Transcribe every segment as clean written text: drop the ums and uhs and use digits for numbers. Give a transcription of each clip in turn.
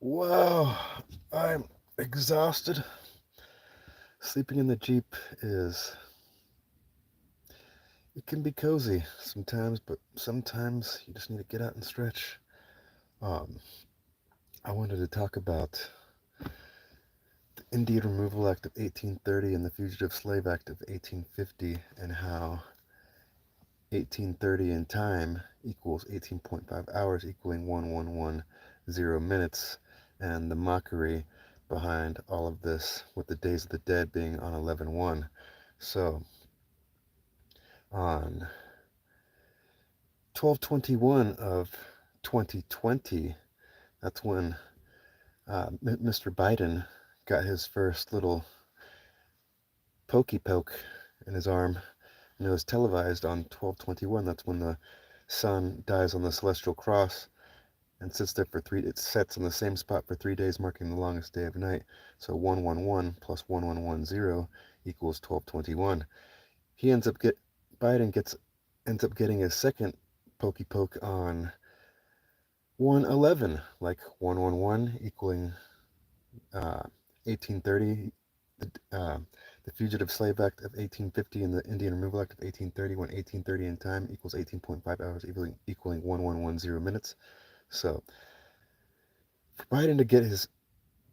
Wow, I'm exhausted. Sleeping in the Jeep is, it can be cozy sometimes, but sometimes you just need to get out and stretch. Um, I wanted to talk about the Indian Removal Act of 1830 and the Fugitive Slave Act of 1850 and how 1830 in time equals 18.5 hours equaling 1110 minutes, and the mockery behind all of this with the Days of the Dead being on 11/1. So on 12/21 of 2020, that's when Mr. Biden got his first little pokey poke in his arm, and it was televised on 12/21. That's when the sun dies on the celestial cross and sits there for it sets in the same spot for 3 days, marking the longest day of night. So 111 plus 1110 equals 12/21. He ends up get Biden ends up getting his second pokey poke on 111, like 111 equaling 1830, the, uh, the Fugitive Slave Act of 1850 and the Indian Removal Act of 1830, when 1830 in time equals 18.5 hours, equaling 1110 minutes. So for Biden to get his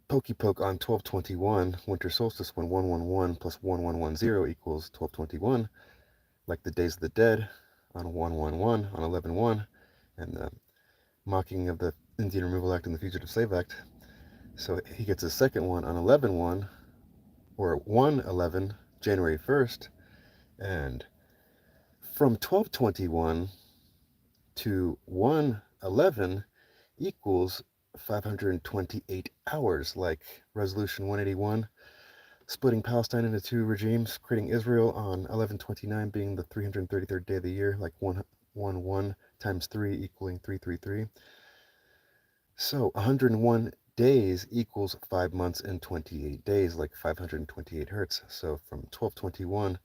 pokey poke on 12/21, winter solstice, when 111 plus 1110 equals 12/21, like the Days of the Dead on 111, on 11/1, and the mocking of the Indian Removal Act and the Fugitive Slave Act. So he gets his second one on 11/1, or 111, January 1st, and from 12/21 to 111 equals 528 hours, like Resolution 181, splitting Palestine into two regimes, creating Israel on 11/29 being the 333rd day of the year, like 111 times 3 equaling 333. So 101 days equals 5 months and 28 days, like 528 hertz. So from 12/21,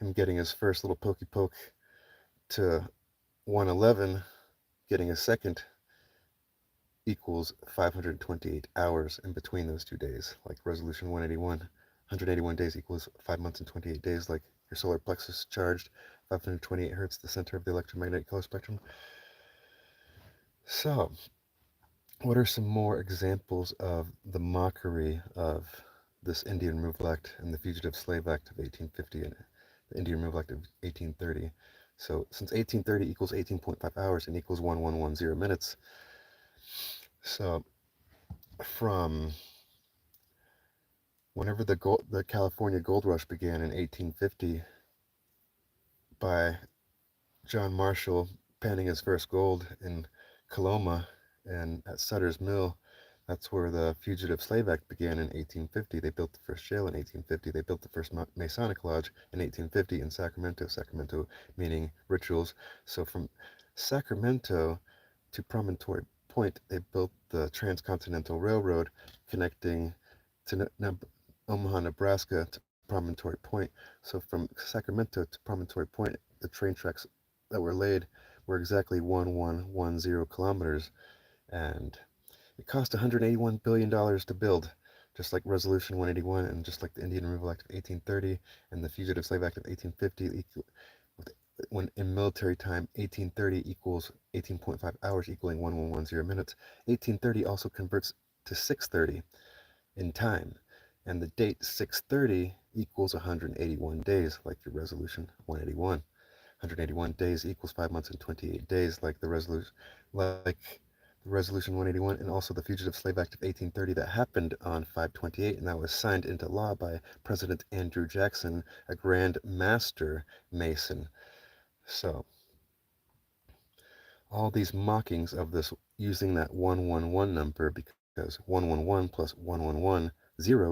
him getting his first little pokey poke, to 111 getting a second, equals 528 hours in between those 2 days, like Resolution 181. 181 days equals 5 months and 28 days, like your solar plexus charged, 528 hertz, the center of the electromagnetic color spectrum. So, what are some more examples of the mockery of this Indian Removal Act and the Fugitive Slave Act of 1850 and the Indian Removal Act of 1830? So, since 1830 equals 18.5 hours and equals 1110 minutes, so from whenever the California Gold Rush began in 1850 by John Marshall panning his first gold in Coloma and at Sutter's Mill, that's where the Fugitive Slave Act began in 1850. They built the first jail in 1850. They built the first Masonic Lodge in 1850 in Sacramento. Sacramento meaning rituals. So from Sacramento to Promontory Point, they built the Transcontinental Railroad connecting to Omaha, Nebraska to Promontory Point. So from Sacramento to Promontory Point, the train tracks that were laid were exactly 1110 kilometers, and it cost $181 billion to build, just like Resolution 181 and just like the Indian Removal Act of 1830 and the Fugitive Slave Act of 1850. When in military time, 1830 equals 18.5 hours equaling 1110 minutes. 1830 also converts to 630 in time, and the date 630 equals 181 days, like your Resolution 181. 181 days equals 5 months and 28 days, like the Resolution 181, and also the Fugitive Slave Act of 1830 that happened on 5/28, and that was signed into law by President Andrew Jackson, a Grand Master Mason. So, all these mockings of this using that 111 number, because 111 plus 1110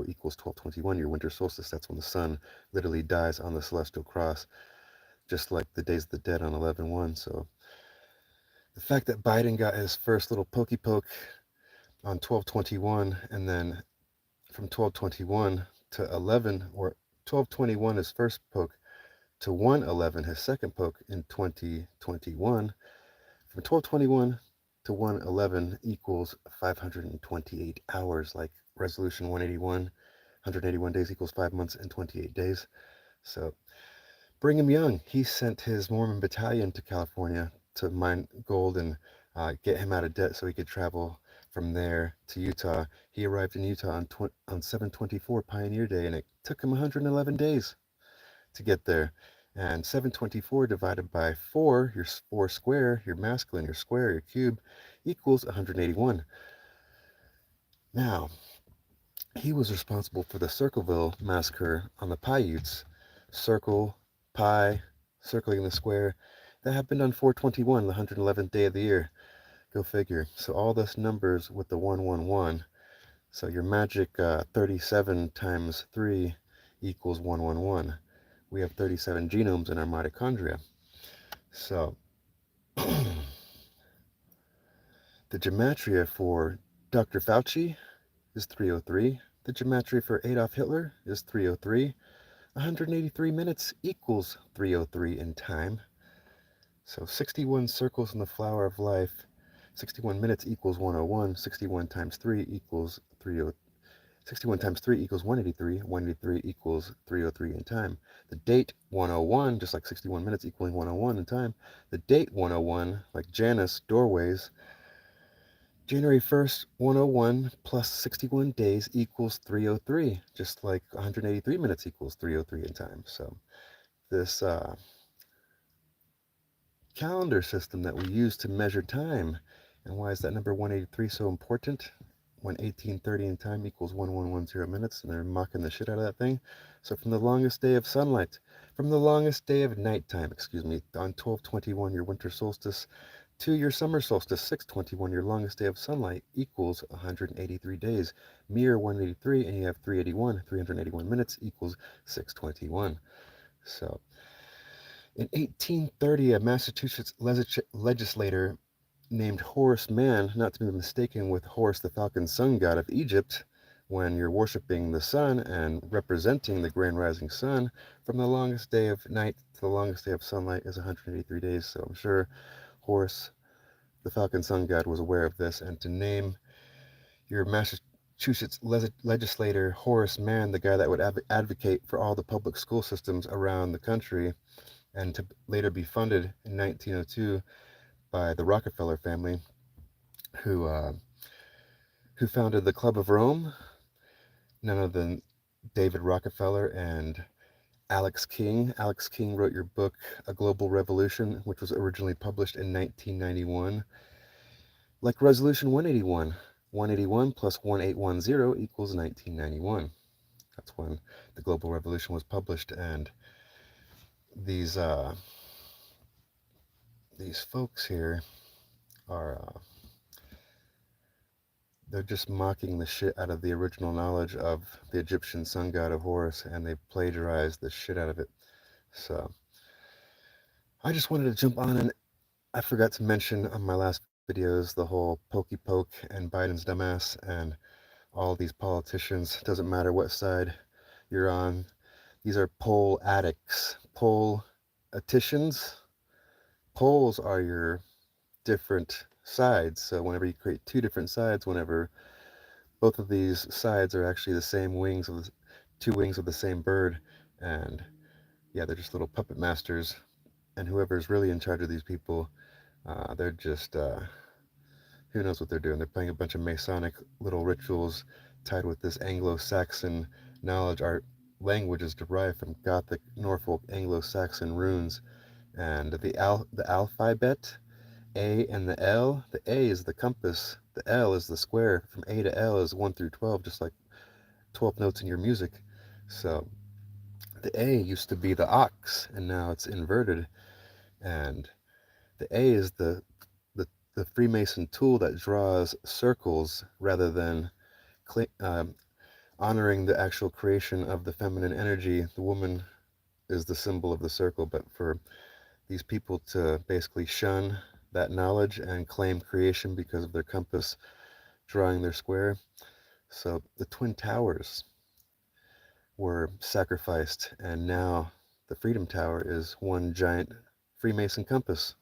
equals 12/21, your winter solstice. That's when the sun literally dies on the celestial cross, just like the Days of the Dead on 11/1. So, the fact that Biden got his first little pokey poke on 12/21, and then from 12/21 to 11, or 12/21 his first poke, to 111 his second poke in 2021. From 12/21 to 111 equals 528 hours, like resolution 181. 181 days equals 5 months and 28 days. So Brigham Young, he sent his Mormon battalion to California to mine gold and get him out of debt so he could travel from there to Utah. He arrived in Utah on 7/24 Pioneer Day, and it took him 111 days to get there. And 7/24 divided by 4, your 4 square, your masculine, your square, your cube, equals 181. Now, he was responsible for the Circleville massacre on the Paiutes. Circle, Pi, circling the square. That happened on 4/21, the 111th day of the year. Go figure. So all this numbers with the 111. So your magic 37 times 3 equals 111. We have 37 genomes in our mitochondria. So the gematria for Dr. Fauci is 303. The gematria for Adolf Hitler is 303. 183 minutes equals 303 in time. So 61 circles in the flower of life. 61 minutes equals 101. 61 times 3 equals 30. 61 times 3 equals 183. 183 equals 303 in time. The date 101, just like 61 minutes equaling 101 in time. The date 101, like Janus, doorways. January 1st, 101 plus 61 days equals 303, just like 183 minutes equals 303 in time. So this calendar system that we use to measure time, and why is that number 183 so important? When 1830 in time equals 1110 minutes, and they're mocking the shit out of that thing. So from the longest day of sunlight, from the longest day of nighttime, on 12/21, your winter solstice, to your summer solstice, 6/21, your longest day of sunlight, equals 183 days. Mirror 183, and you have 381. 381 minutes equals 6/21. So in 1830, a Massachusetts legislator named Horace Mann, not to be mistaken with Horus the falcon sun god of Egypt, when you're worshiping the sun and representing the grand rising sun, from the longest day of night to the longest day of sunlight is 183 days. So I'm sure Horus the falcon sun god was aware of this, and to name your Massachusetts legislator Horace Mann, the guy that would advocate for all the public school systems around the country, and to later be funded in 1902 by the Rockefeller family, who founded the Club of Rome, none other than David Rockefeller and Alex King. Alex King wrote your book, A Global Revolution, which was originally published in 1991. Like Resolution 181, 181 plus 1810 equals 1991. That's when the Global Revolution was published, and these folks here are they're just mocking the shit out of the original knowledge of the Egyptian sun god of Horus, and they plagiarized the shit out of it. So I just wanted to jump on, and I forgot to mention on my last videos the whole pokey poke and Biden's dumbass and all these politicians. Doesn't matter what side you're on. These are poll addicts, poll-aticians. Polls are your different sides. So whenever you create two different sides, whenever both of these sides are actually the same wings of the two wings of the same bird, and yeah, they're just little puppet masters. And whoever's really in charge of these people, they're just who knows what they're doing. They're playing a bunch of Masonic little rituals tied with this Anglo-Saxon knowledge. Our language is derived from Gothic Norfolk Anglo-Saxon runes, and the alphabet, A and the L. The A is the compass, the L is the square. From A to L is 1 through 12, just like 12 notes in your music. So the A used to be the ox, and now it's inverted. And the A is the Freemason tool that draws circles rather than honoring the actual creation of the feminine energy. The woman is the symbol of the circle, but for these people to basically shun that knowledge and claim creation because of their compass drawing their square. So the Twin Towers were sacrificed, and now the Freedom Tower is one giant Freemason compass.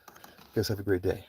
You guys have a great day.